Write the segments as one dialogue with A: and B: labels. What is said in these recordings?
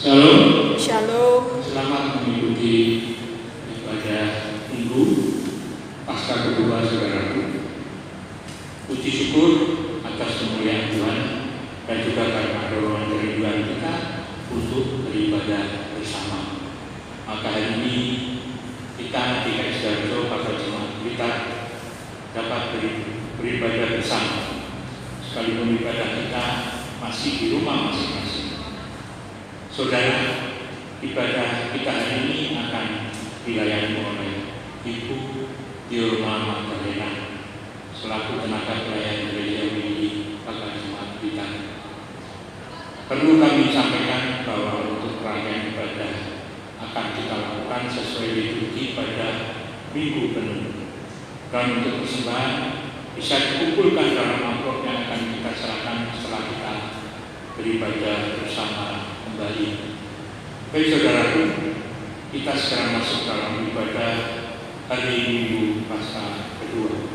A: Shalom.
B: Shalom.
A: Selamat mengikuti ibadah Minggu Paskah kedua saudaraku. Puji syukur atas kemuliaan Tuhan dan juga karena dorongan kerinduan kita untuk beribadah bersama. Maka hari ini kita di Eksdarjo pada jemaat kita dapat beribadah bersama, sekalipun ibadah kita masih di rumah masing-masing. Saudara, ibadah kita hari ini akan dilayani oleh Ibu Diorma Magdalena selaku tenaga pelayan gereja Widi pada jemaat kita. Perlu kami sampaikan bahwa untuk rangkaian ibadah akan kita lakukan sesuai liturgi pada minggu penuh. Dan untuk persembahan bisa dikumpulkan dalam amplop yang akan kita serahkan setelah kita beribadah bersama kembali. Baik saudaraku, kita sekarang masuk dalam ibadah hari Minggu Paskah kedua.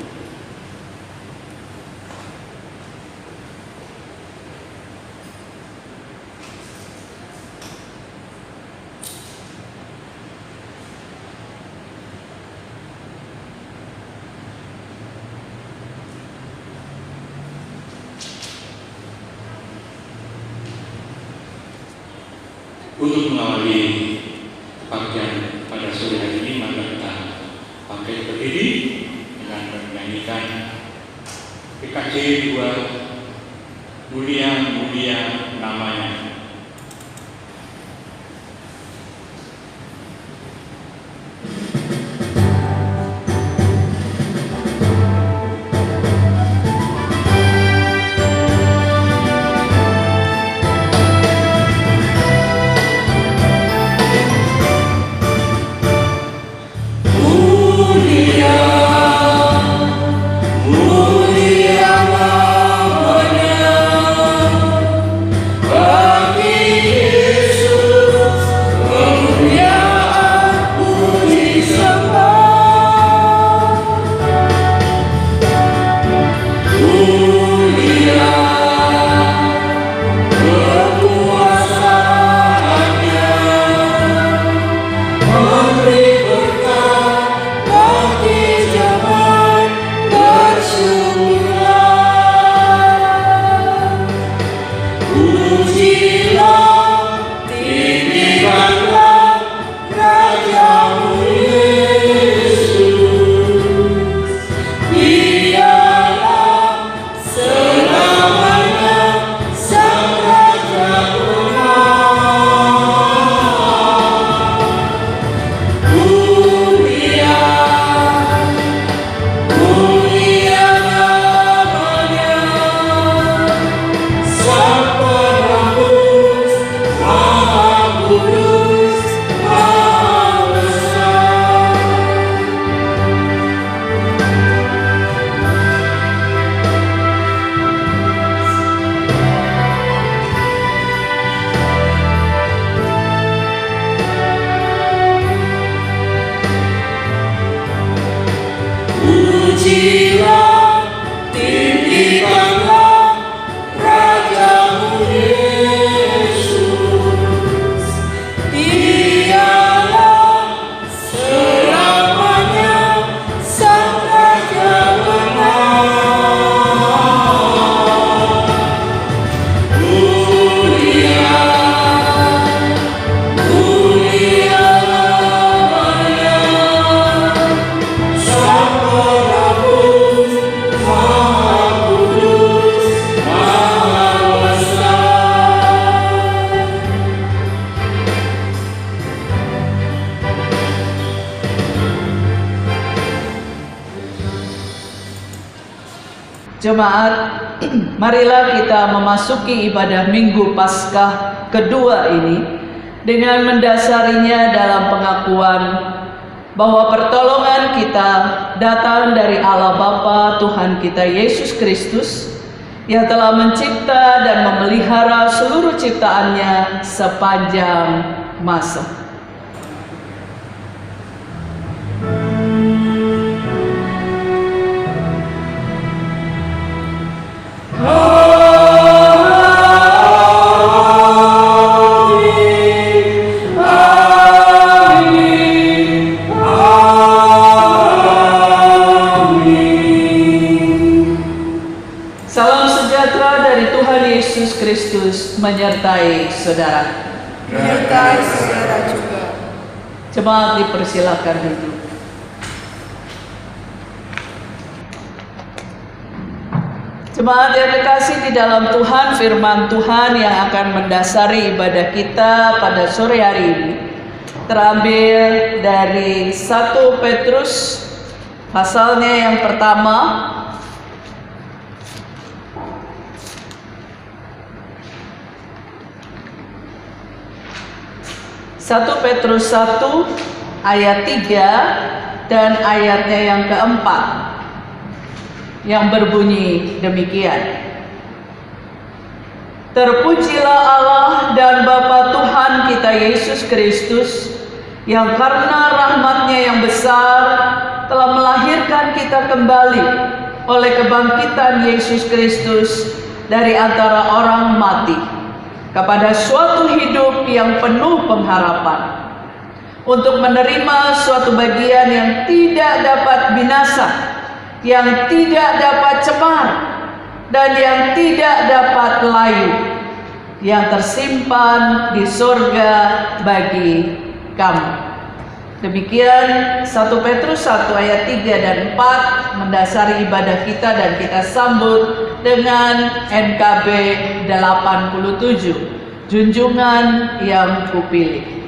A: Untuk mengawali pembacaan pada sore hari ini, maka kita bangkit berdiri dengan menyanyikan PKJ 2 Mulia Mulia Namanya.
C: Jemaat, marilah kita memasuki ibadah Minggu Paskah kedua ini dengan mendasarinya dalam pengakuan bahwa pertolongan kita datang dari Allah Bapa Tuhan kita Yesus Kristus yang telah mencipta dan memelihara seluruh ciptaannya sepanjang masa.
B: Amin.
C: Yesus Kristus menyertai saudara.
B: Menyertai saudara juga.
C: Jemaat dipersilakan duduk. Jemaat yang dikasih di dalam Tuhan, firman Tuhan yang akan mendasari ibadah kita pada sore hari ini terambil dari 1 Petrus pasalnya yang pertama, Petrus 1 ayat 3 dan ayatnya yang keempat, yang berbunyi demikian. Terpujilah Allah dan Bapa Tuhan kita Yesus Kristus, yang karena rahmat-Nya yang besar telah melahirkan kita kembali oleh kebangkitan Yesus Kristus dari antara orang mati kepada suatu hidup yang penuh pengharapan, untuk menerima suatu bagian yang tidak dapat binasa, yang tidak dapat cemar, dan yang tidak dapat layu, yang tersimpan di surga bagi kamu. Demikian 1 Petrus 1 ayat 3 dan 4 mendasari ibadah kita, dan kita sambut dengan NKB 87, Junjungan yang Kupilih.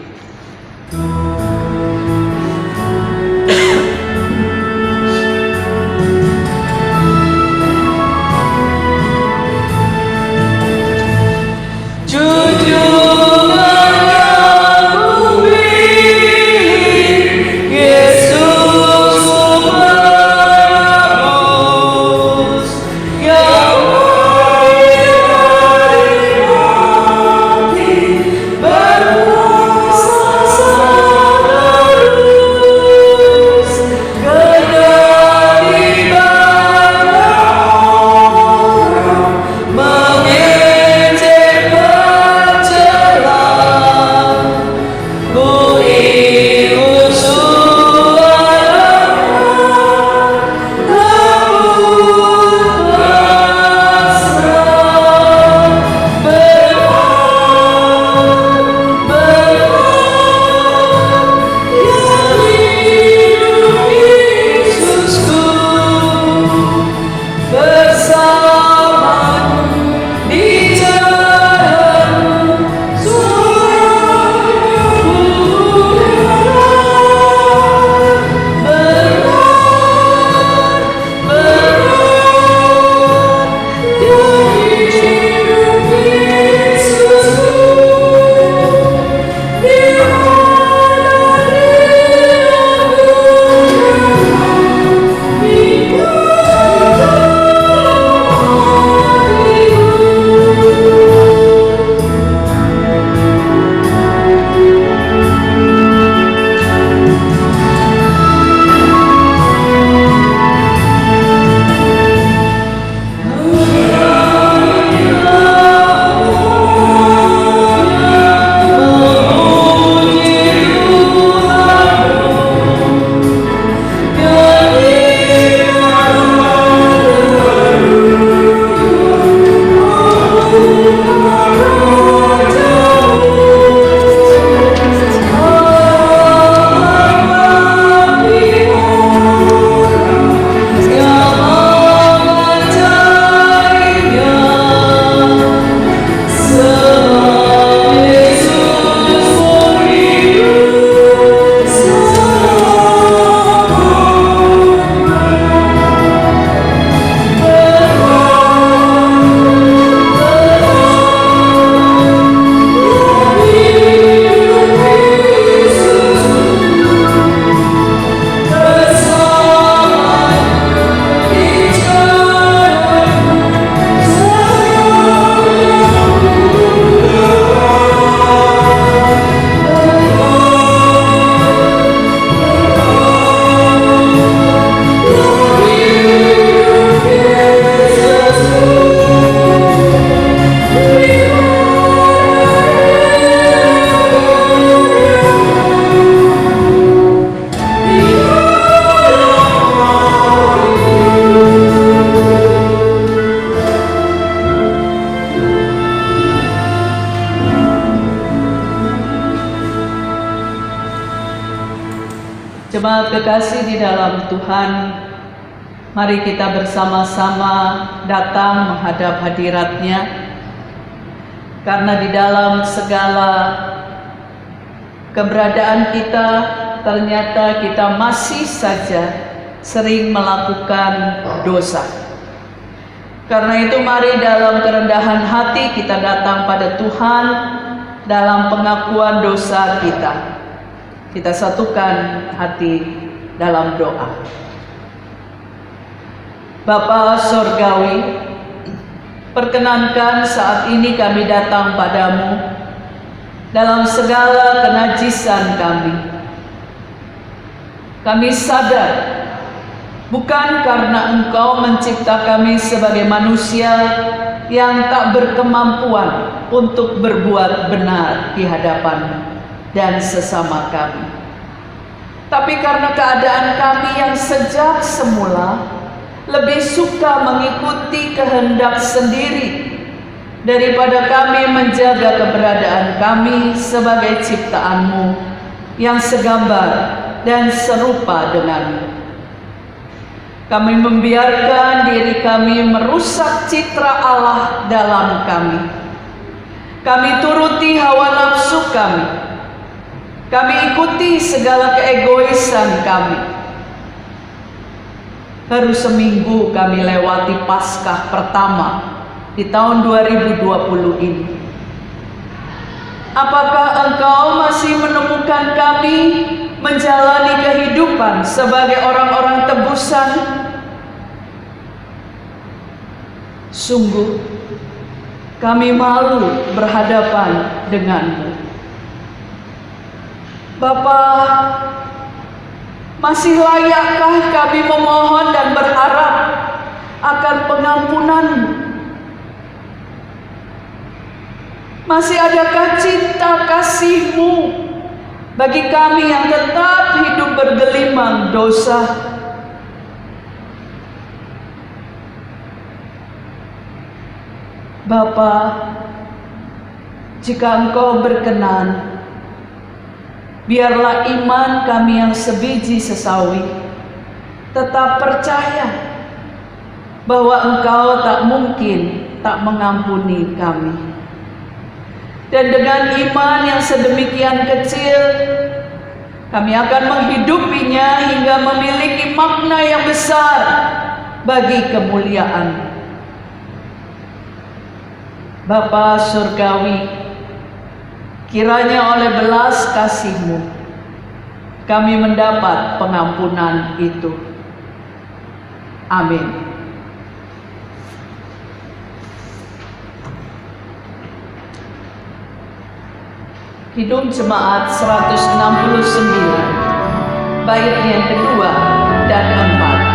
B: Baru
C: Jemaat kekasih di dalam Tuhan, mari kita bersama-sama datang menghadap hadirat-Nya, karena di dalam segala keberadaan kita, ternyata kita masih saja sering melakukan dosa. Karena itu mari dalam kerendahan hati kita datang pada Tuhan dalam pengakuan dosa kita. Kita satukan hati dalam doa. Bapa Sorgawi, perkenankan saat ini kami datang padamu dalam segala kenajisan kami. Kami sadar bukan karena Engkau mencipta kami sebagai manusia yang tak berkemampuan untuk berbuat benar di hadapan dan sesama kami, tapi karena keadaan kami yang sejak semula lebih suka mengikuti kehendak sendiri daripada kami menjaga keberadaan kami sebagai ciptaan-Mu yang segambar dan serupa denganmu. Kami membiarkan diri kami merusak citra Allah dalam kami. Kami turuti hawa nafsu kami. Kami ikuti segala keegoisan kami. Baru seminggu kami lewati Paskah pertama di tahun 2020 ini. Apakah Engkau masih menemukan kami menjalani kehidupan sebagai orang-orang tebusan? Sungguh, kami malu berhadapan denganmu. Bapa, masih layakkah kami memohon dan berharap akan pengampunan-Mu? Masih adakah cinta kasih-Mu bagi kami yang tetap hidup bergelimang dosa? Bapa, jika Engkau berkenan, biarlah iman kami yang sebiji sesawi tetap percaya bahwa Engkau tak mungkin tak mengampuni kami. Dan dengan iman yang sedemikian kecil, kami akan menghidupinya hingga memiliki makna yang besar bagi kemuliaan. Bapa Surgawi, kiranya oleh belas kasih-Mu kami mendapat pengampunan itu. Amin. Kidung Jemaat 169, bait yang kedua dan keempat.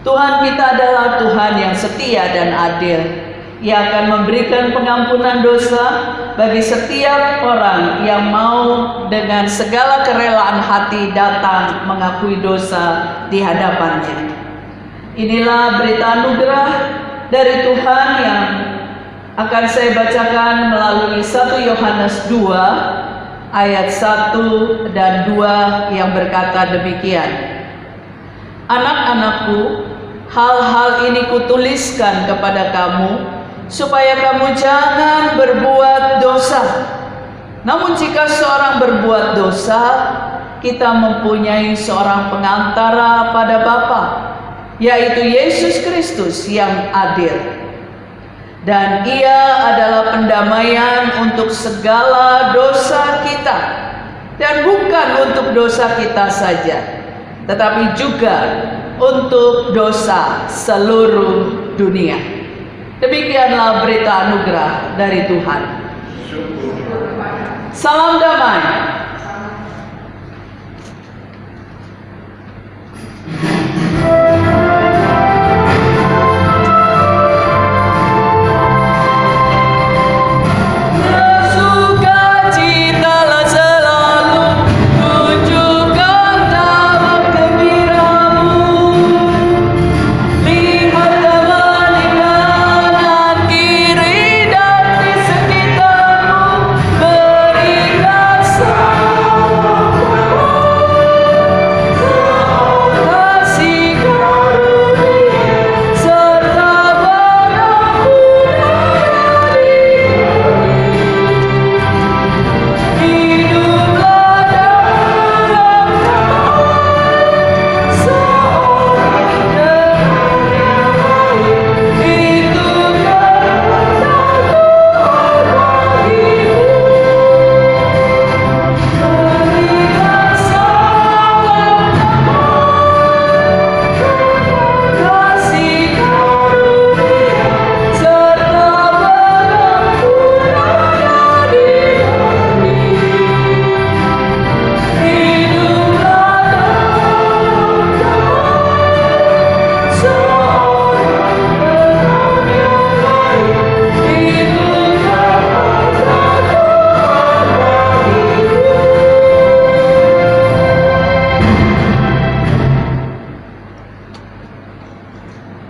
C: Tuhan kita adalah Tuhan yang setia dan adil. Ia akan memberikan pengampunan dosa bagi setiap orang yang mau dengan segala kerelaan hati datang mengakui dosa di hadapannya. Inilah berita anugerah dari Tuhan yang akan saya bacakan melalui 1 Yohanes 2 ayat 1 dan 2 yang berkata demikian. Anak-anakku, hal-hal ini kutuliskan kepada kamu supaya kamu jangan berbuat dosa. Namun jika seorang berbuat dosa, kita mempunyai seorang pengantara pada Bapa, yaitu Yesus Kristus yang adil. Dan Ia adalah pendamaian untuk segala dosa kita, dan bukan untuk dosa kita saja, tetapi juga untuk dosa seluruh dunia. Demikianlah berita anugerah dari Tuhan. Salam damai.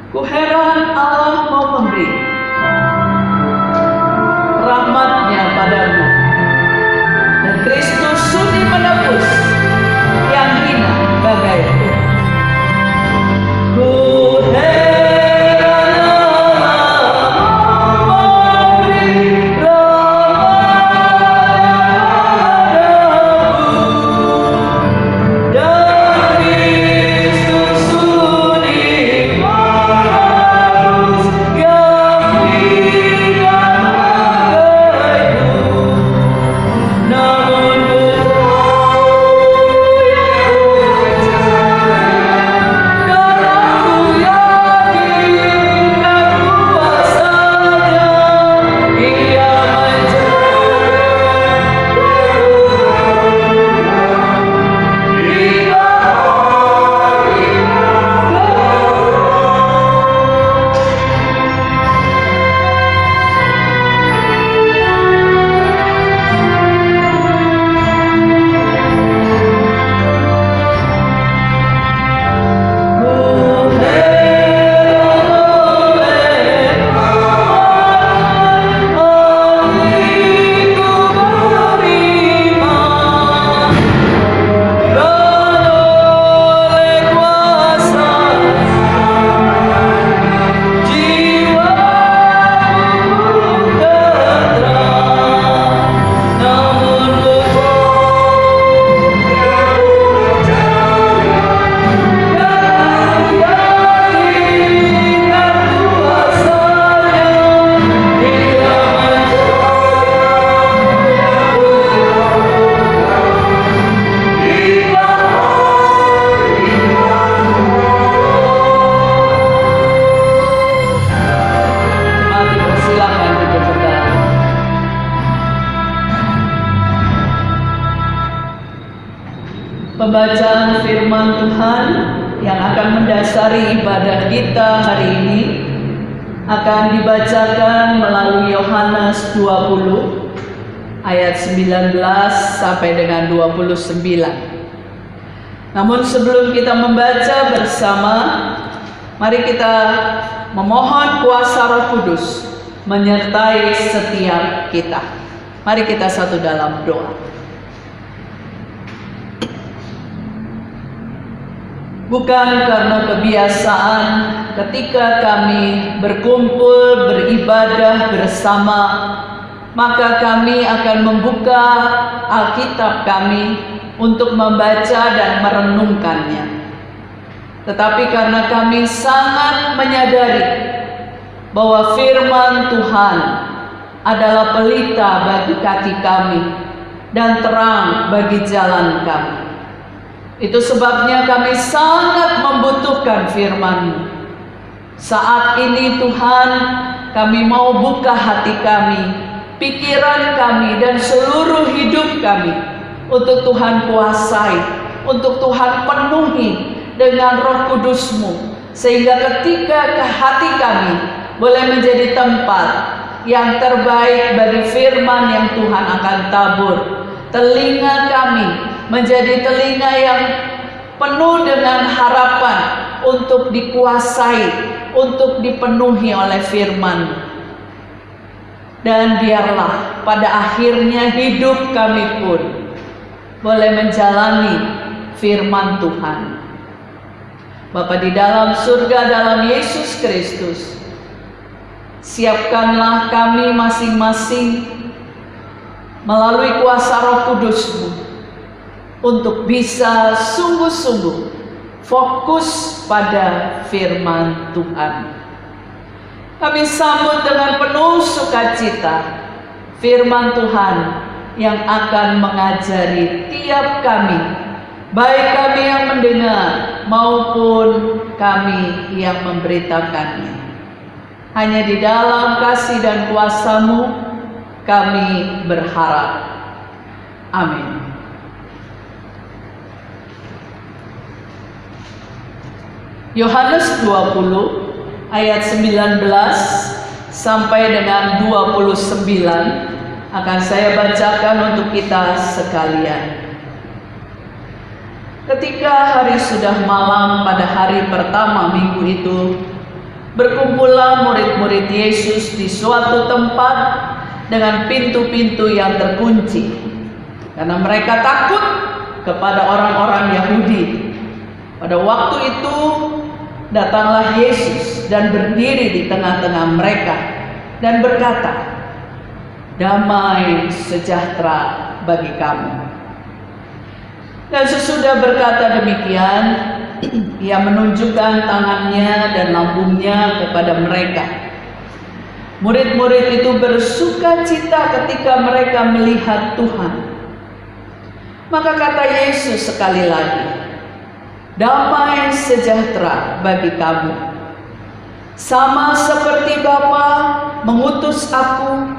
C: Kuheran Allah mau memberi rahmatnya padamu, dan Kristus sudi menebus yang hina bagaiku. Kuheran Allah mau memberi rahmatnya padamu, dan Kristus sudi Pembacaan firman Tuhan yang akan mendasari ibadah kita hari ini akan dibacakan melalui Yohanes 20 ayat 19 sampai dengan 29. Namun sebelum kita membaca bersama, mari kita memohon kuasa Roh Kudus menyertai setiap kita. Mari kita satu dalam doa. Bukan karena kebiasaan ketika kami berkumpul beribadah bersama, maka kami akan membuka Alkitab kami untuk membaca dan merenungkannya. Tetapi karena kami sangat menyadari bahwa firman Tuhan adalah pelita bagi kaki kami dan terang bagi jalan kami. Itu sebabnya kami sangat membutuhkan firman-Mu. Saat ini Tuhan, kami mau buka hati kami, pikiran kami, dan seluruh hidup kami untuk Tuhan kuasai, untuk Tuhan penuhi dengan Roh Kudus-Mu, sehingga ketika hati kami boleh menjadi tempat yang terbaik bagi firman yang Tuhan akan tabur. Telinga kami menjadi telinga yang penuh dengan harapan untuk dikuasai, untuk dipenuhi oleh firman. Dan biarlah pada akhirnya hidup kami pun boleh menjalani firman Tuhan. Bapa di dalam surga, dalam Yesus Kristus, siapkanlah kami masing-masing melalui kuasa Roh Kudus-Mu untuk bisa sungguh-sungguh fokus pada firman Tuhan. Kami sambut dengan penuh sukacita firman Tuhan yang akan mengajari tiap kami, baik kami yang mendengar maupun kami yang memberitakannya. Hanya di dalam kasih dan kuasa-Mu kami berharap. Amin. Yohanes 20 ayat 19 sampai dengan 29 akan saya bacakan untuk kita sekalian. Ketika hari sudah malam pada hari pertama minggu itu, berkumpullah murid-murid Yesus di suatu tempat dengan pintu-pintu yang terkunci, karena mereka takut kepada orang-orang Yahudi. Pada waktu itu datanglah Yesus dan berdiri di tengah-tengah mereka dan berkata, "Damai sejahtera bagi kamu." Dan sesudah berkata demikian, Ia menunjukkan tangannya dan lambungnya kepada mereka. Murid-murid itu bersuka cita ketika mereka melihat Tuhan. Maka kata Yesus sekali lagi, "Damai sejahtera bagi kamu. Sama seperti Bapa mengutus aku,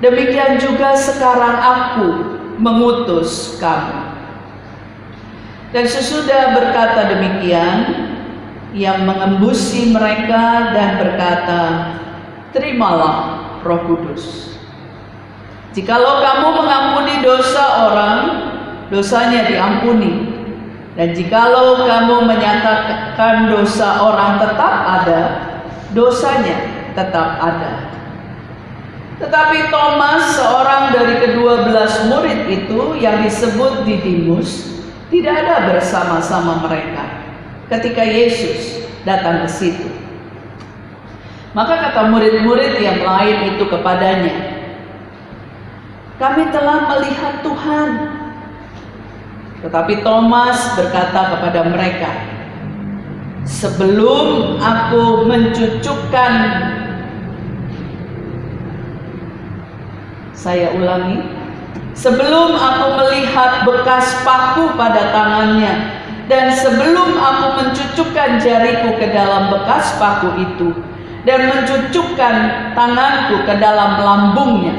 C: demikian juga sekarang aku mengutus kamu." Dan sesudah berkata demikian, Ia mengembusi mereka dan berkata, "Terimalah Roh Kudus. Jikalau kamu mengampuni dosa orang, dosanya diampuni. Dan jikalau kamu menyatakan dosa orang tetap ada, dosanya tetap ada." Tetapi Thomas, seorang dari ke-12 murid itu yang disebut Didimus, tidak ada bersama-sama mereka ketika Yesus datang ke situ. Maka kata murid-murid yang lain itu kepadanya, "Kami telah melihat Tuhan." Tetapi Thomas berkata kepada mereka, "Sebelum aku mencucukkan," saya ulangi, "sebelum aku melihat bekas paku pada tangannya, dan sebelum aku mencucukkan jariku ke dalam bekas paku itu, dan mencucukkan tanganku ke dalam lambungnya,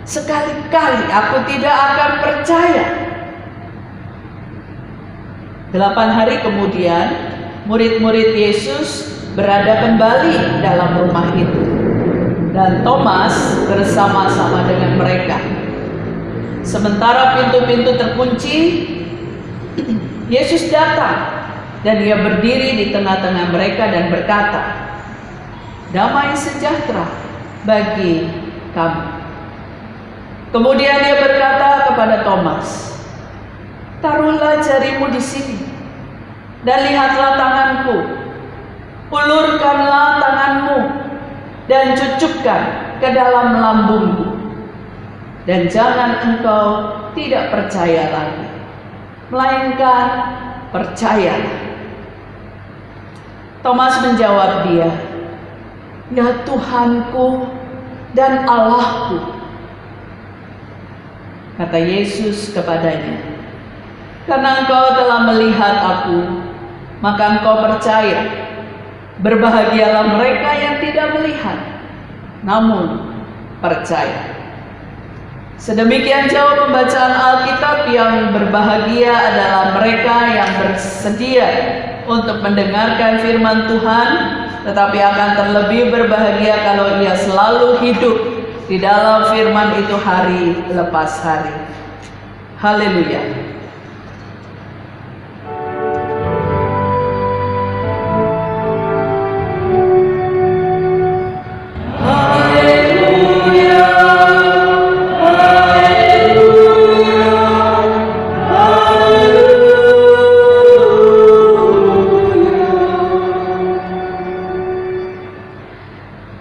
C: sekali-kali aku tidak akan percaya." 8 hari kemudian, murid-murid Yesus berada kembali dalam rumah itu. dan Thomas bersama-sama dengan mereka. Sementara pintu-pintu terkunci, Yesus datang dan Dia berdiri di tengah-tengah mereka dan berkata, "Damai sejahtera bagi kamu." Kemudian Dia berkata kepada Thomas, "Taruhlah jarimu di sini dan lihatlah tanganku. Ulurkanlah tanganmu dan cucukkan ke dalam lambungku. Dan jangan engkau tidak percaya lagi, melainkan percayalah." Thomas menjawab Dia, "Ya Tuhanku dan Allahku." Kata Yesus kepadanya, "Karena engkau telah melihat aku, maka engkau percaya. Berbahagialah mereka yang tidak melihat, namun percaya." Sedemikian jauh pembacaan Alkitab. Yang berbahagia adalah mereka yang bersedia untuk mendengarkan firman Tuhan, tetapi akan terlebih berbahagia kalau ia selalu hidup di dalam firman itu hari lepas hari. Haleluya.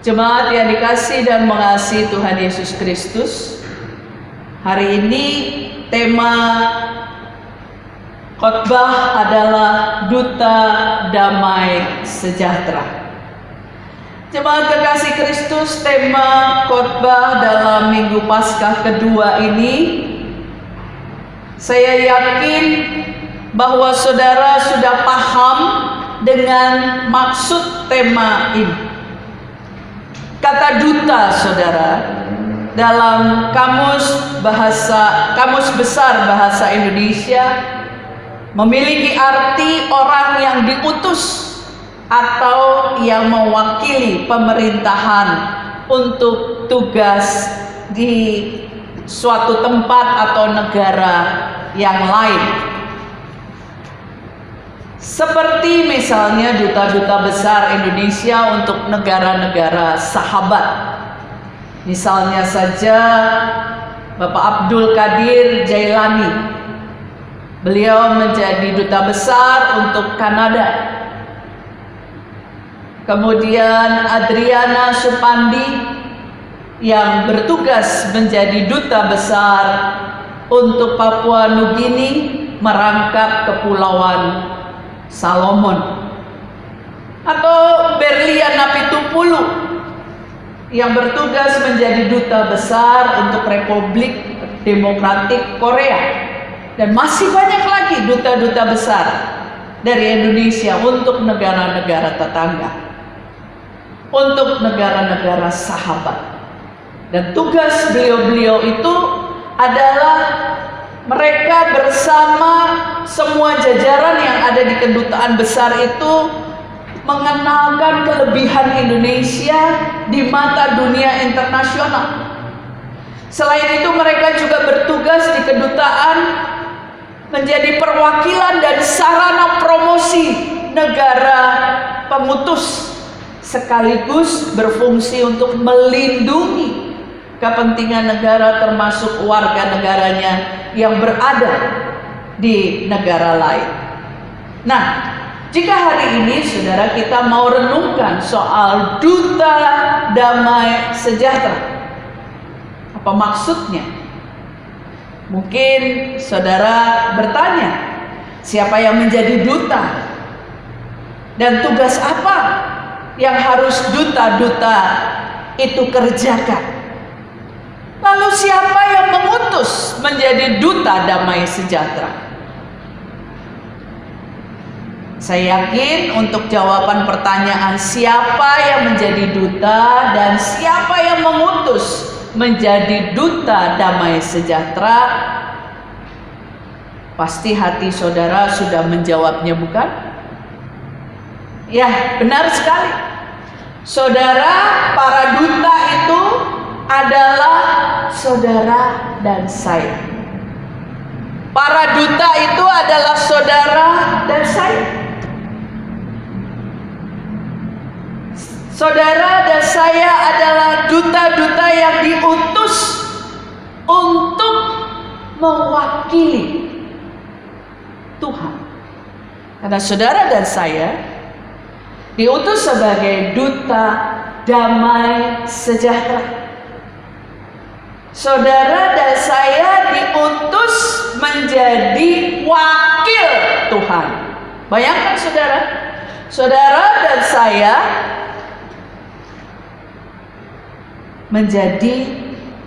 C: Jemaat yang dikasihi dan mengasihi Tuhan Yesus Kristus, hari ini tema khotbah adalah Duta Damai Sejahtera. Jemaat kekasih Kristus, tema khotbah dalam Minggu Paskah kedua ini, saya yakin bahwa saudara sudah paham dengan maksud tema ini. Kata duta, saudara, dalam kamus besar bahasa Indonesia memiliki arti orang yang diutus atau yang mewakili pemerintahan untuk tugas di suatu tempat atau negara yang lain. Seperti misalnya duta-duta besar Indonesia untuk negara-negara sahabat. Misalnya saja Bapak Abdul Qadir Jailani. Beliau menjadi duta besar untuk Kanada. Kemudian Adriana Supandi yang bertugas menjadi duta besar untuk Papua Nugini, merangkap Kepulauan Salomon. Atau Berlian Napitupulu yang bertugas menjadi duta besar untuk Republik Demokratik Korea. Dan masih banyak lagi duta-duta besar dari Indonesia untuk negara-negara tetangga, untuk negara-negara sahabat. Dan tugas beliau-beliau itu adalah mereka bersama semua jajaran yang ada di kedutaan besar itu mengenalkan kelebihan Indonesia di mata dunia internasional. Selain itu mereka juga bertugas di kedutaan menjadi perwakilan dan sarana promosi negara pemutus, sekaligus berfungsi untuk melindungi kepentingan negara termasuk warga negaranya yang berada di negara lain. Nah, jika hari ini saudara kita mau renungkan soal Duta Damai Sejahtera, apa maksudnya? Mungkin saudara bertanya, siapa yang menjadi duta? Dan tugas apa yang harus duta-duta itu kerjakan? Lalu siapa yang mengutus menjadi duta damai sejahtera? Saya yakin untuk jawaban pertanyaan siapa yang menjadi duta dan siapa yang mengutus menjadi duta damai sejahtera, pasti hati saudara sudah menjawabnya, bukan? Ya, benar sekali. Saudara, para duta itu adalah saudara dan saya. Para duta itu adalah saudara dan saya. Saudara dan saya adalah duta-duta yang diutus untuk mewakili Tuhan. Karena saudara dan saya diutus sebagai duta damai sejahtera. Saudara dan saya diutus menjadi wakil Tuhan. Bayangkan saudara, saudara dan saya menjadi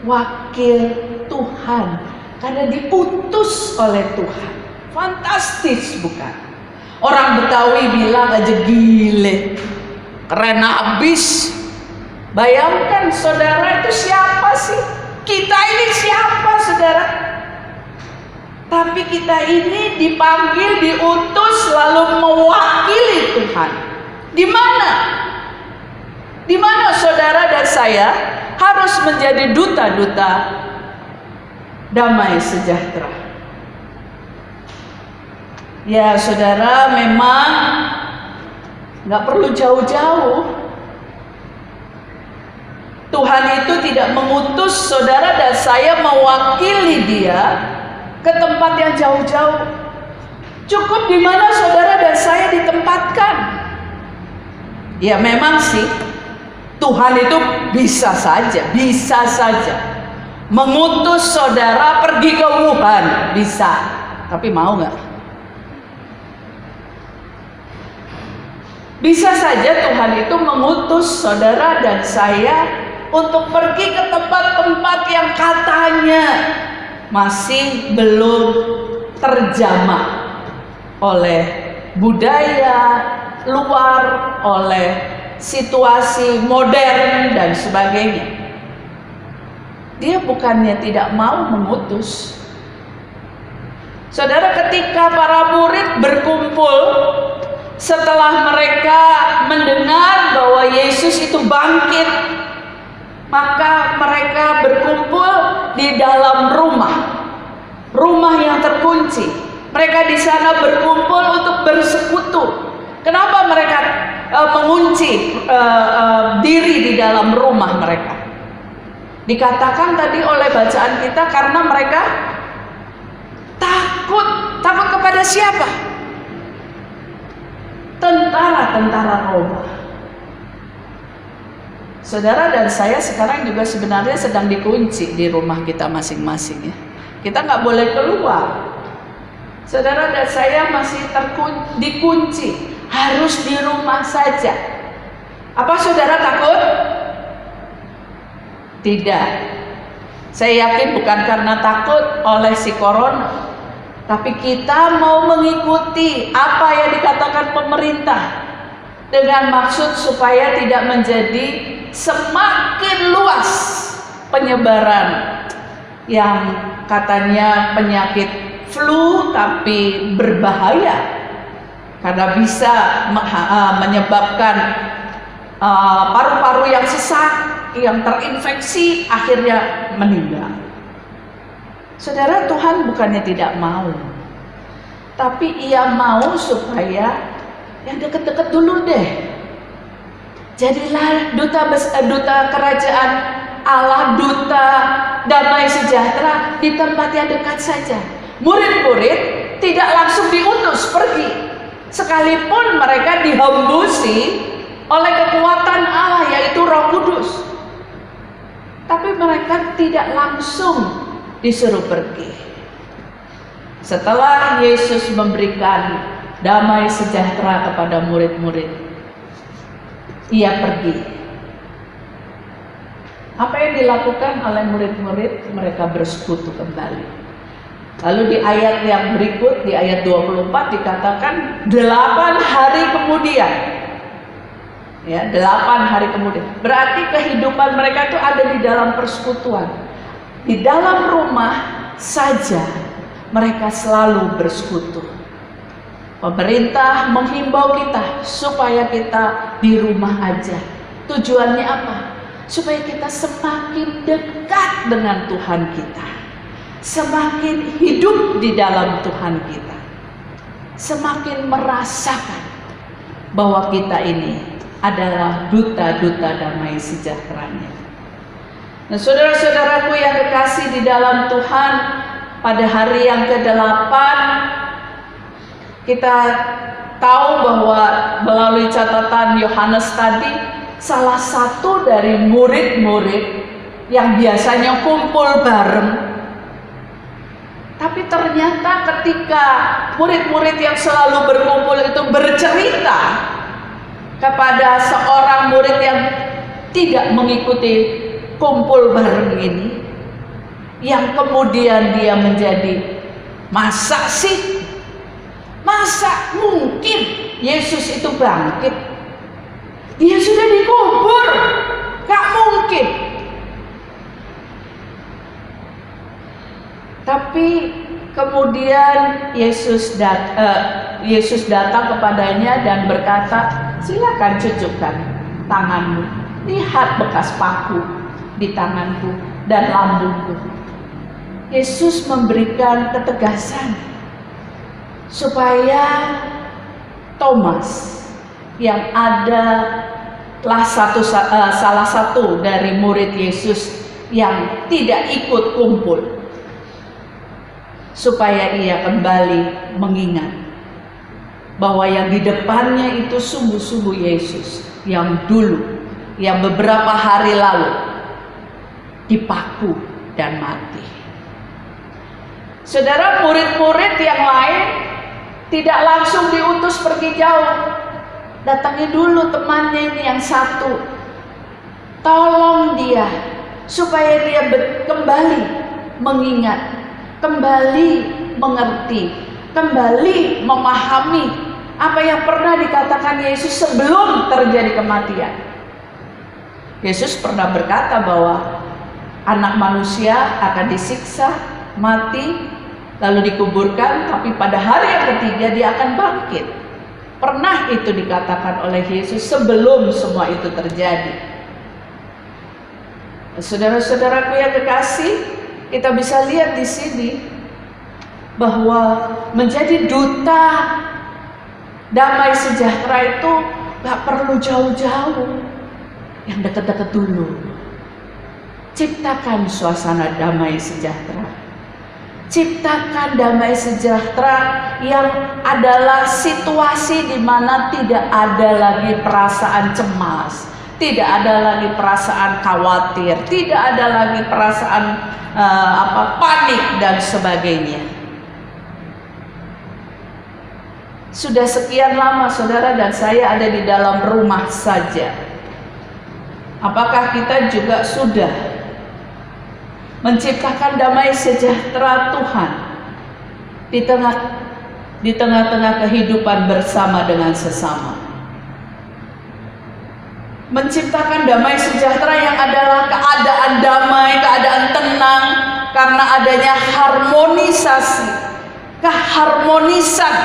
C: wakil Tuhan karena diutus oleh Tuhan. Fantastis bukan? Orang Betawi bilang aja gile, keren habis. Bayangkan saudara, itu siapa sih? Kita ini siapa saudara? Tapi kita ini dipanggil, diutus lalu mewakili Tuhan. Di mana? Di mana saudara dan saya harus menjadi duta-duta damai sejahtera. Ya saudara, memang nggak perlu jauh-jauh. Tuhan itu tidak mengutus saudara dan saya mewakili Dia ke tempat yang jauh-jauh. Cukup di mana saudara dan saya ditempatkan. Ya memang sih, Tuhan itu bisa saja mengutus saudara pergi ke Wuhan, bisa. Tapi mau nggak? Bisa saja Tuhan itu mengutus saudara dan saya untuk pergi ke tempat-tempat yang katanya masih belum terjamah oleh budaya luar, oleh situasi modern dan sebagainya. Dia bukannya tidak mau mengutus. Saudara, ketika para murid berkumpul setelah mereka mendengar bahwa Yesus itu bangkit, maka mereka berkumpul di dalam rumah yang terkunci. Mereka di sana berkumpul untuk bersekutu. Kenapa mereka mengunci diri di dalam rumah mereka? Dikatakan tadi oleh bacaan kita karena mereka takut. Takut kepada siapa? Tentara-tentara Roma. Saudara dan saya sekarang juga sebenarnya sedang dikunci di rumah kita masing-masing ya. Kita nggak boleh keluar. Saudara dan saya masih dikunci, harus di rumah saja. Apa saudara takut? Tidak. Saya yakin bukan karena takut oleh si corona, tapi kita mau mengikuti apa yang dikatakan pemerintah dengan maksud supaya tidak menjadi semakin luas penyebaran yang katanya penyakit flu tapi berbahaya karena bisa menyebabkan paru-paru yang sesak, yang terinfeksi akhirnya meninggal. Saudara, Tuhan bukannya tidak mau, tapi Ia mau supaya yang deket-deket dulu deh. Jadilah duta kerajaan Allah, duta damai sejahtera di tempat yang dekat saja. Murid-murid tidak langsung diutus pergi, sekalipun mereka dihembusi oleh kekuatan Allah yaitu Roh Kudus. Tapi mereka tidak langsung disuruh pergi. Setelah Yesus memberikan damai sejahtera kepada murid-murid, Ia pergi. Apa yang dilakukan oleh murid-murid? Mereka bersekutu kembali. Lalu di ayat yang berikut, di ayat 24 dikatakan 8 hari kemudian. Ya, 8 hari kemudian. Berarti kehidupan mereka itu ada di dalam persekutuan. Di dalam rumah saja mereka selalu bersekutu. Pemerintah menghimbau kita supaya kita di rumah aja. Tujuannya apa? Supaya kita semakin dekat dengan Tuhan kita, semakin hidup di dalam Tuhan kita, semakin merasakan bahwa kita ini adalah duta-duta damai sejahteranya. Nah, saudara-saudaraku yang kekasih di dalam Tuhan, pada hari yang ke-8 kita tahu bahwa melalui catatan Yohanes tadi, salah satu dari murid-murid yang biasanya kumpul bareng, tapi ternyata ketika murid-murid yang selalu berkumpul itu bercerita kepada seorang murid yang tidak mengikuti kumpul bareng ini, yang kemudian dia menjadi, masa sih? Masa mungkin Yesus itu bangkit? Dia sudah dikubur, gak mungkin. Tapi kemudian Yesus datang kepadanya dan berkata, silakan cucukkan tanganmu, lihat bekas paku di tanganku dan lambungku. Yesus memberikan ketegasan supaya Thomas yang adalah salah satu dari murid Yesus yang tidak ikut kumpul, supaya ia kembali mengingat bahwa yang di depannya itu sungguh-sungguh Yesus yang dulu, yang beberapa hari lalu dipaku dan mati. Saudara, murid-murid yang lain tidak langsung diutus pergi jauh. Datangi dulu temannya ini yang satu, tolong dia supaya dia kembali mengingat, kembali mengerti, kembali memahami apa yang pernah dikatakan Yesus sebelum terjadi kematian. Yesus pernah berkata bahwa Anak manusia akan disiksa, mati, lalu dikuburkan, tapi pada hari yang ketiga dia akan bangkit. Pernah itu dikatakan oleh Yesus sebelum semua itu terjadi. Saudara-saudaraku yang kekasih, kita bisa lihat di sini bahwa menjadi duta damai sejahtera itu gak perlu jauh-jauh, yang dekat-dekat dulu. Ciptakan suasana damai sejahtera. Ciptakan damai sejahtera yang adalah situasi di mana tidak ada lagi perasaan cemas, tidak ada lagi perasaan khawatir, tidak ada lagi perasaan panik dan sebagainya. Sudah sekian lama saudara dan saya ada di dalam rumah saja. Apakah kita juga sudah menciptakan damai sejahtera Tuhan di tengah-tengah kehidupan bersama dengan sesama? Menciptakan damai sejahtera yang adalah keadaan damai, keadaan tenang, karena adanya harmonisasi, keharmonisan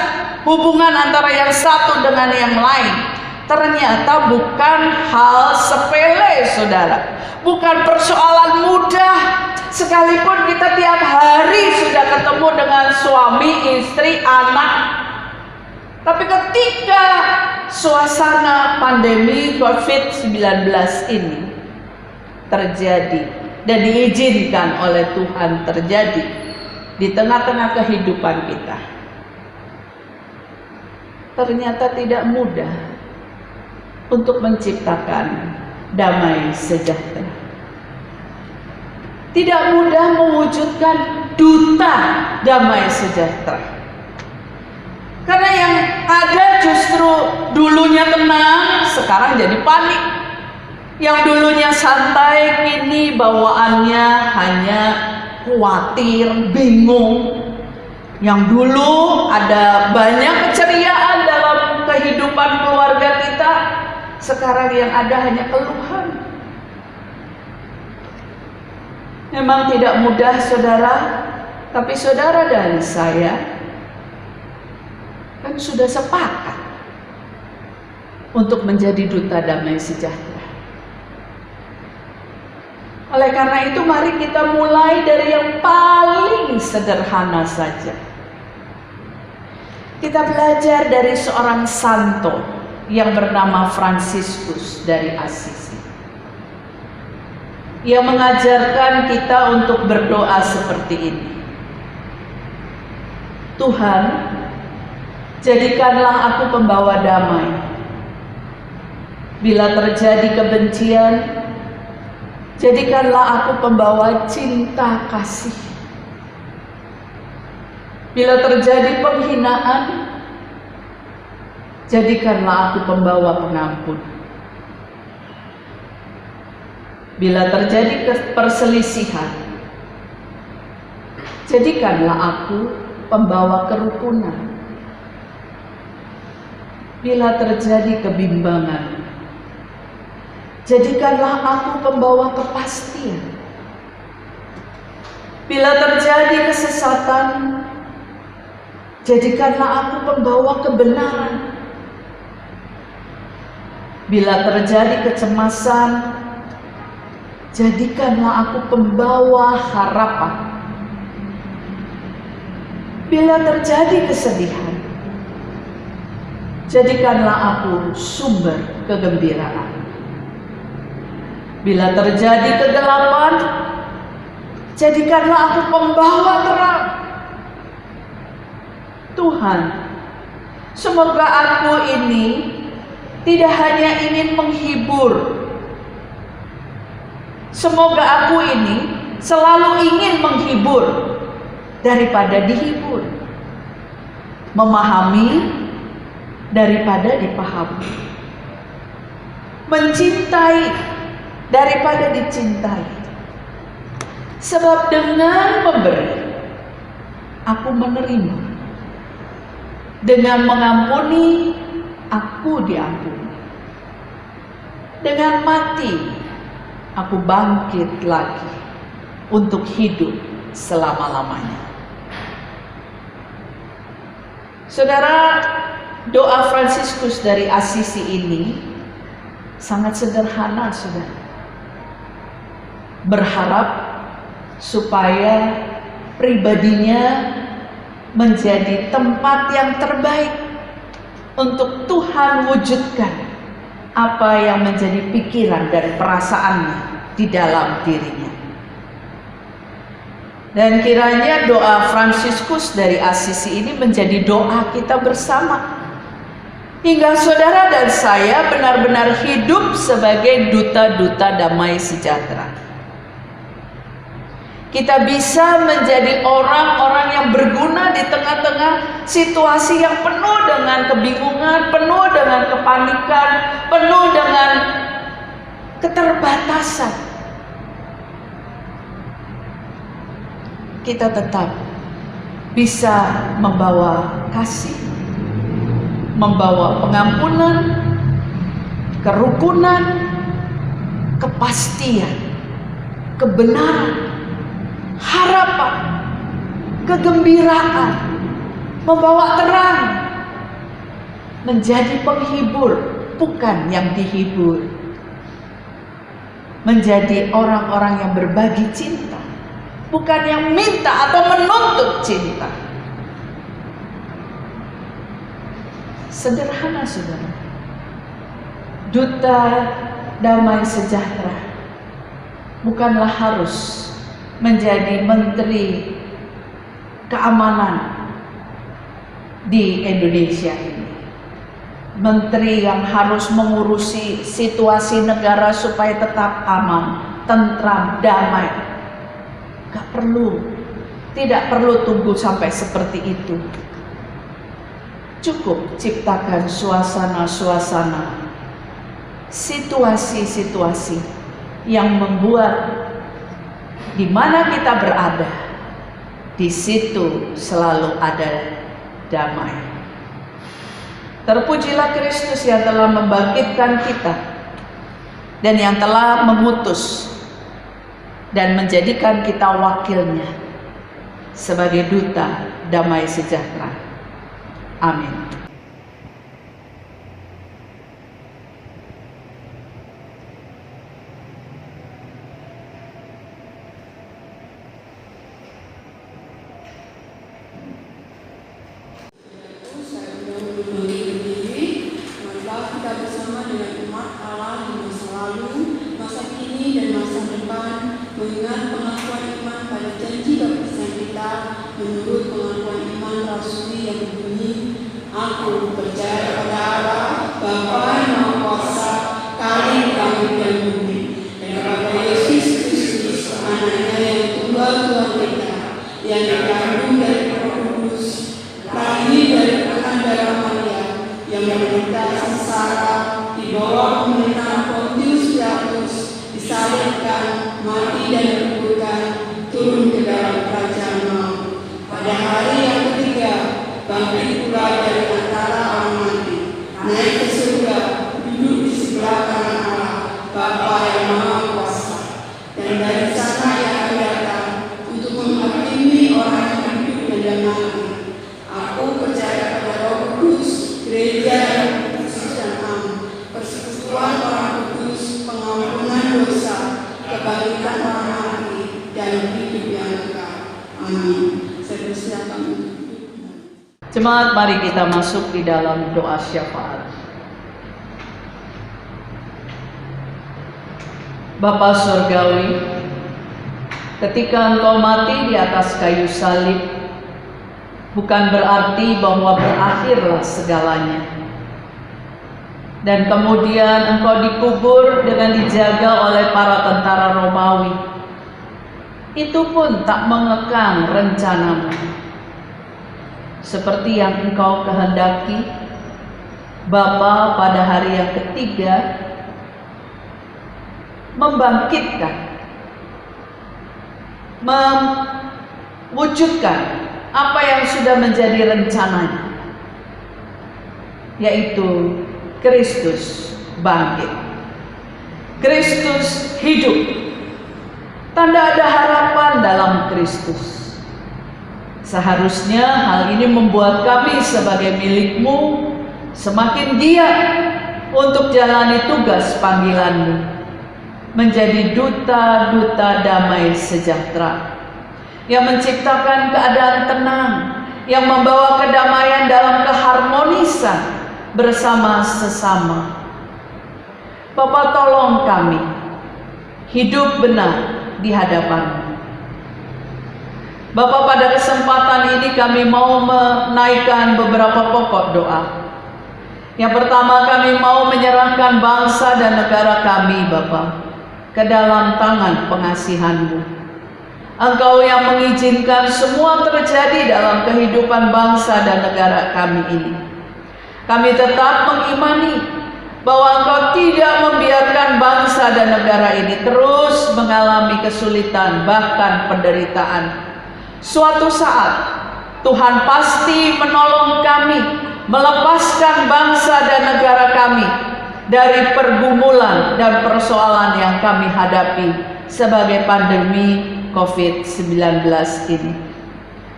C: hubungan antara yang satu dengan yang lain. Ternyata bukan hal sepele, saudara. Bukan persoalan mudah. Sekalipun kita tiap hari sudah ketemu dengan suami, istri, anak, tapi ketika suasana pandemi COVID-19 ini terjadi dan diizinkan oleh Tuhan terjadi di tengah-tengah kehidupan kita, ternyata tidak mudah untuk menciptakan damai sejahtera. Tidak mudah mewujudkan duta damai sejahtera. Karena yang ada justru dulunya tenang, sekarang jadi panik. Yang dulunya santai, kini bawaannya hanya khawatir, bingung. Yang dulu ada banyak keceriaan dalam kehidupan keluarga kita, sekarang yang ada hanya keluhan. Memang tidak mudah saudara, tapi saudara dan saya kan sudah sepakat untuk menjadi duta damai sejahtera. Oleh karena itu mari kita mulai dari yang paling sederhana saja. Kita belajar dari seorang santo yang bernama Fransiskus dari Assisi. Ia mengajarkan kita untuk berdoa seperti ini. Tuhan, jadikanlah aku pembawa damai. Bila terjadi kebencian, jadikanlah aku pembawa cinta kasih. Bila terjadi penghinaan, jadikanlah aku pembawa pengampun. Bila terjadi perselisihan, jadikanlah aku pembawa kerukunan. Bila terjadi kebimbangan, jadikanlah aku pembawa kepastian. Bila terjadi kesesatan, jadikanlah aku pembawa kebenaran. Bila terjadi kecemasan, jadikanlah aku pembawa harapan. Bila terjadi kesedihan, jadikanlah aku sumber kegembiraan. Bila terjadi kegelapan, jadikanlah aku pembawa terang. Tuhan, semoga aku ini tidak hanya ingin menghibur. Semoga aku ini selalu ingin menghibur daripada dihibur, memahami daripada dipahami, mencintai daripada dicintai. Sebab dengan memberi, aku menerima. Dengan mengampuni, aku diampuni. Dengan mati, aku bangkit lagi untuk hidup selama-lamanya. Saudara, doa Fransiskus dari Assisi ini sangat sederhana, saudara. Berharap supaya pribadinya menjadi tempat yang terbaik untuk Tuhan wujudkan apa yang menjadi pikiran dan perasaannya di dalam dirinya. Dan kiranya doa Fransiskus dari Assisi ini menjadi doa kita bersama, hingga saudara dan saya benar-benar hidup sebagai duta-duta damai sejahtera. Kita bisa menjadi orang-orang yang berguna di tengah-tengah situasi yang penuh dengan kebingungan, penuh dengan kepanikan, penuh dengan keterbatasan. Kita tetap bisa membawa kasih, membawa pengampunan, kerukunan, kepastian, kebenaran, harapan, kegembiraan, membawa terang, menjadi penghibur, bukan yang dihibur, menjadi orang-orang yang berbagi cinta, bukan yang minta atau menuntut cinta. Sederhana, saudara. Duta damai sejahtera bukanlah harus menjadi menteri keamanan di Indonesia ini, menteri yang harus mengurusi situasi negara supaya tetap aman, tentram, damai. Gak perlu, tidak perlu tunggu sampai seperti itu. Cukup ciptakan suasana-suasana, situasi-situasi yang membuat di mana kita berada, di situ selalu ada damai. Terpujilah Kristus yang telah membangkitkan kita dan yang telah mengutus dan menjadikan kita wakilnya sebagai duta damai sejahtera. Amin.
B: Aku percaya pada Allah, Bapa yang Maha Kuasa, kali kami dan bumi, dan kepada Yesus Kristus, anaknya yang tunggal Tuhan kita, yang dikandung dari Roh Kudus, lahir dari perkataan darah Maria, yang menderita sengsara di bawah pemerintahan Pontius Pilatus, disalibkan, mati dan dikuburkan, turun ke dalam kerajaan maut. Pada hari yang ketiga, bangkit pula dari antara orang mati, naik ke surga, duduk di sebelah kanan Allah, Bapa yang Maha Kuasa, dan dari sana yang akan datang untuk menghakimi orang yang hidup dan yang mati. Aku percaya pada Roh Kudus, gereja yang kudus dan am, persekutuan orang kudus, pengampunan dosa, kebangkitan orang mati, dan hidup yang kekal. Amin. Saya persilakan untuk
C: Jemaat, mari kita masuk di dalam doa syafaat. Bapa Surgawi, ketika Engkau mati di atas kayu salib, bukan berarti bahwa berakhirlah segalanya. Dan kemudian Engkau dikubur dengan dijaga oleh para tentara Romawi. Itu pun tak mengekang rencanamu. Seperti yang Engkau kehendaki, Bapa pada hari yang ketiga membangkitkan, mewujudkan apa yang sudah menjadi rencananya, yaitu Kristus bangkit, Kristus hidup. Tanda ada harapan dalam Kristus. Seharusnya hal ini membuat kami sebagai milik-Mu semakin giat untuk jalani tugas panggilan-Mu, menjadi duta-duta damai sejahtera yang menciptakan keadaan tenang, yang membawa kedamaian dalam keharmonisan bersama sesama. Bapa, tolong kami hidup benar di hadapan-Mu. Bapa, pada kesempatan ini kami mau menaikkan beberapa pokok doa. Yang pertama, kami mau menyerahkan bangsa dan negara kami, Bapa, ke dalam tangan pengasihan-Mu. Engkau yang mengizinkan semua terjadi dalam kehidupan bangsa dan negara kami ini. Kami tetap mengimani bahwa Engkau tidak membiarkan bangsa dan negara ini terus mengalami kesulitan, bahkan penderitaan. Suatu saat Tuhan pasti menolong kami, melepaskan bangsa dan negara kami dari pergumulan dan persoalan yang kami hadapi sebagai pandemi COVID-19 ini,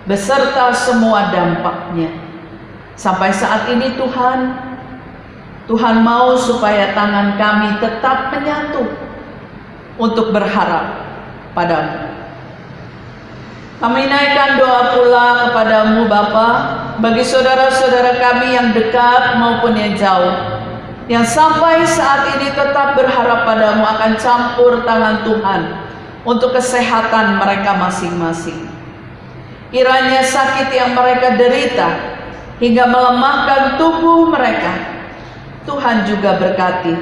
C: beserta semua dampaknya. Sampai saat ini Tuhan mau supaya tangan kami tetap menyatu untuk berharap padamu. Kami naikkan doa pula kepadamu Bapa, bagi saudara-saudara kami yang dekat maupun yang jauh, yang sampai saat ini tetap berharap padamu akan campur tangan Tuhan untuk kesehatan mereka masing-masing. Kiranya sakit yang mereka derita hingga melemahkan tubuh mereka, Tuhan juga berkati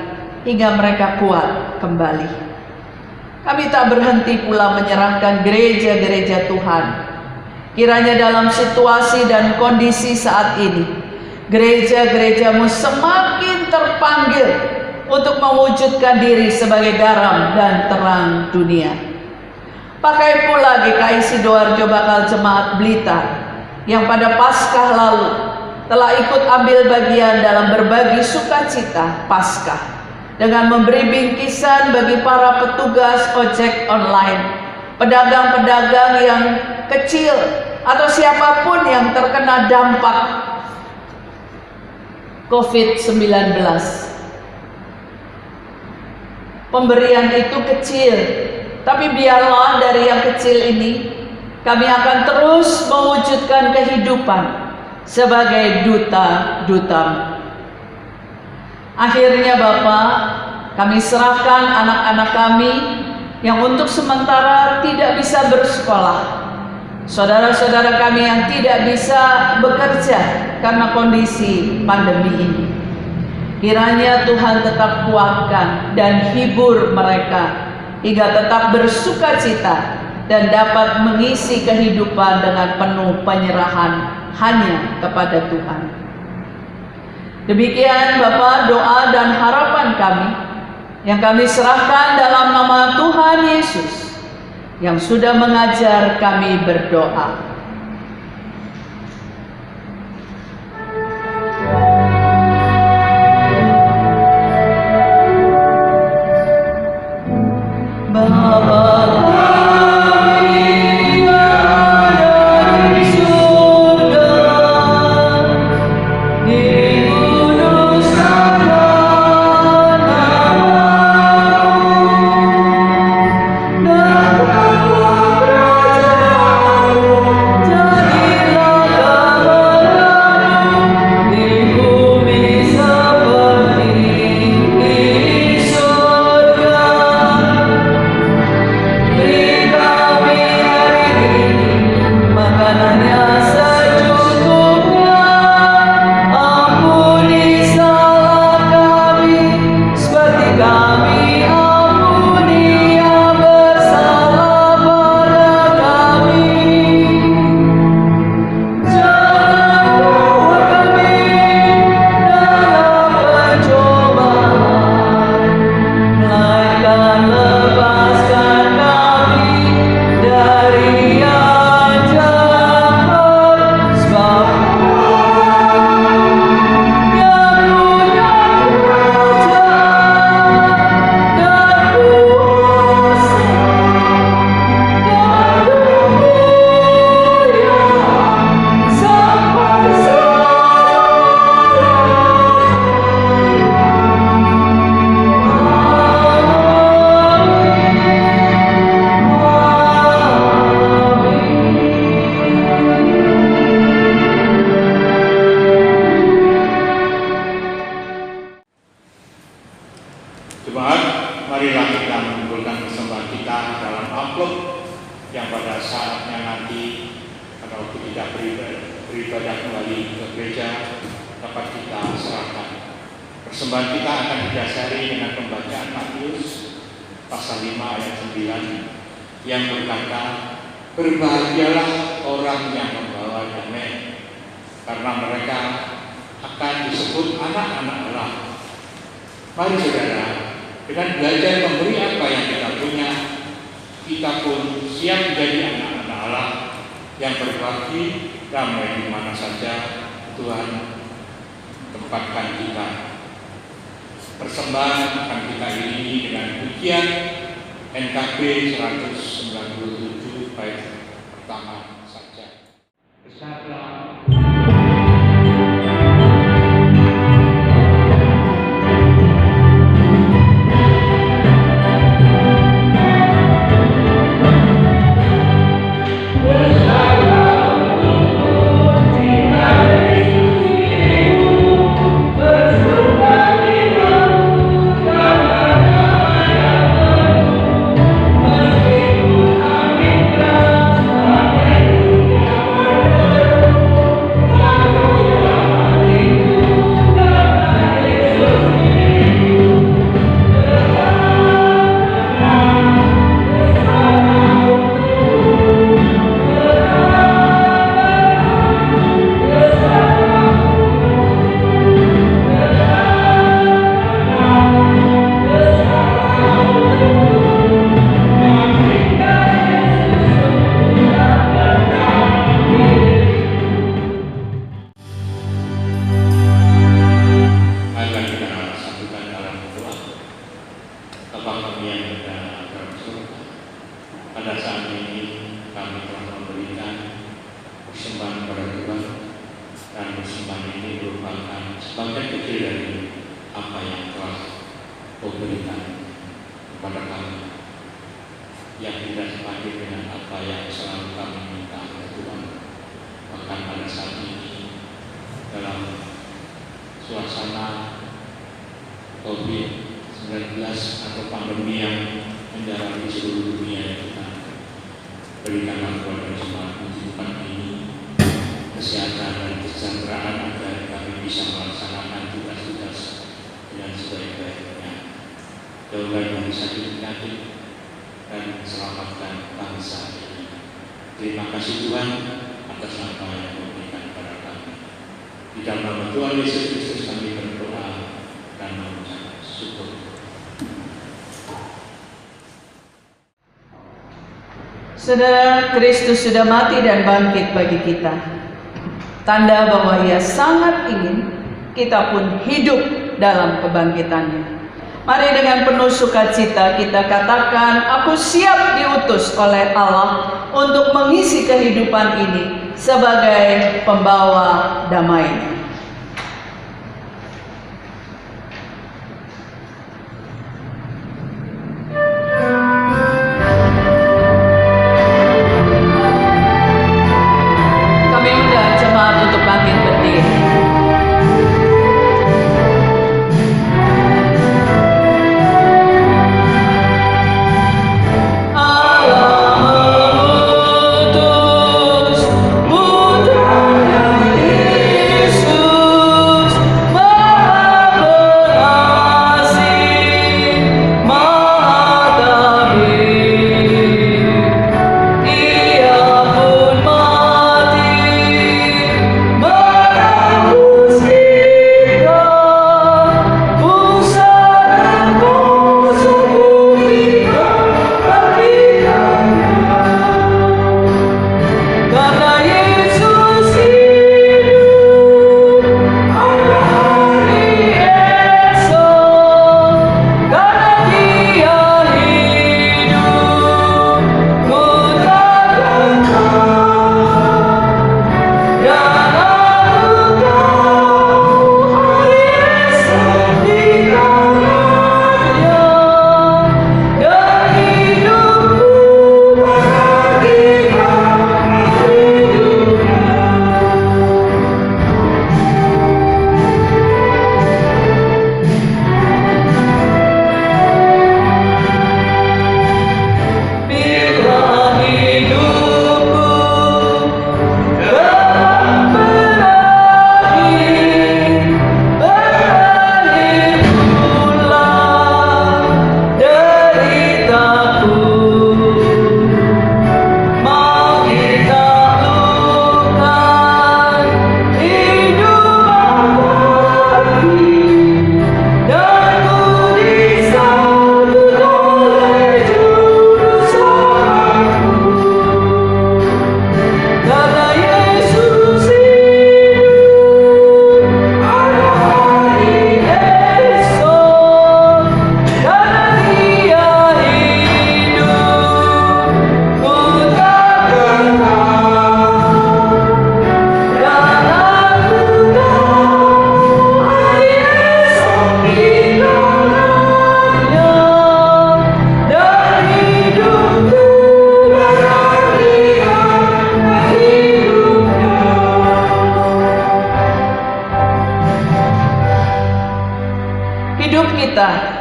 C: hingga mereka kuat kembali. Kami tak berhenti pula menyerahkan gereja-gereja Tuhan. Kiranya dalam situasi dan kondisi saat ini, gereja-gereja-Mu semakin terpanggil untuk mewujudkan diri sebagai garam dan terang dunia. Pakai pula GKI Sidoarjo Bakal Jemaat Blitar yang pada Paskah lalu telah ikut ambil bagian dalam berbagi sukacita Paskah dengan memberi bingkisan bagi para petugas ojek online, pedagang-pedagang yang kecil atau siapapun yang terkena dampak COVID-19. Pemberian itu kecil, tapi biarlah dari yang kecil ini kami akan terus mewujudkan kehidupan sebagai duta-duta. Akhirnya Bapa, kami serahkan anak-anak kami yang untuk sementara tidak bisa bersekolah saudara-saudara kami yang tidak bisa bekerja karena kondisi pandemi ini. Kiranya Tuhan tetap kuatkan dan hibur mereka hingga tetap bersukacita dan dapat mengisi kehidupan dengan penuh penyerahan hanya kepada Tuhan. Demikian Bapa, doa dan harapan kami yang kami serahkan dalam nama Tuhan Yesus yang sudah mengajar kami berdoa.
A: beribadah kembali ke gereja dapat kita serahkan. Persembahan kita akan didasari dengan pembacaan Matius pasal 5 ayat 9 yang berkata, berbahagialah orang yang membawa damai, karena mereka akan disebut anak-anak Allah. Mari saudara, dengan belajar memberi apa yang kita punya, kita pun siap menjadi anak-anak Allah yang berbagi damai di mana saja Tuhan tempatkan kita. Persembahan akan kita iringi dengan pujian NKB 197 bait pertama saja. Bersabda Berikanlah kepada jemaat di tempat ini kesehatan dan kesejahteraan agar kami bisa melaksanakan tugas-tugas dengan sebaik-baiknya. Jauhkan dari sakit penyakit dan selamatkan bangsa ini. Terima kasih Tuhan atas apa yang Kau berikan kepada kami. Di dalam nama Tuhan Yesus Kristus kami berdoa dan mengucap syukur.
C: Saudara, Kristus sudah mati dan bangkit bagi kita. Tanda bahwa Ia sangat ingin kita pun hidup dalam kebangkitannya. Mari dengan penuh sukacita kita katakan, aku siap diutus oleh Allah untuk mengisi kehidupan ini sebagai pembawa damai-Nya.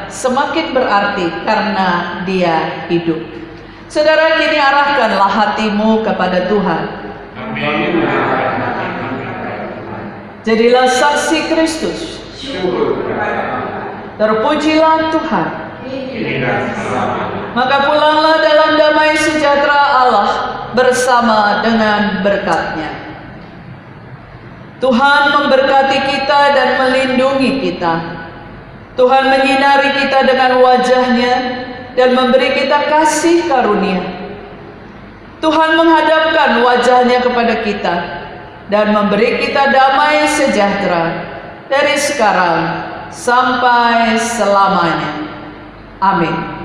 C: Semakin berarti karena Dia hidup. Saudara, kini arahkanlah hatimu kepada Tuhan. Jadilah saksi Kristus. Terpujilah Tuhan. Maka pulanglah dalam damai sejahtera Allah bersama dengan berkat-Nya. Tuhan memberkati kita dan melindungi kita. Tuhan menyinari kita dengan wajah-Nya dan memberi kita kasih karunia. Tuhan menghadapkan wajah-Nya kepada kita dan memberi kita damai sejahtera dari sekarang sampai selamanya. Amin.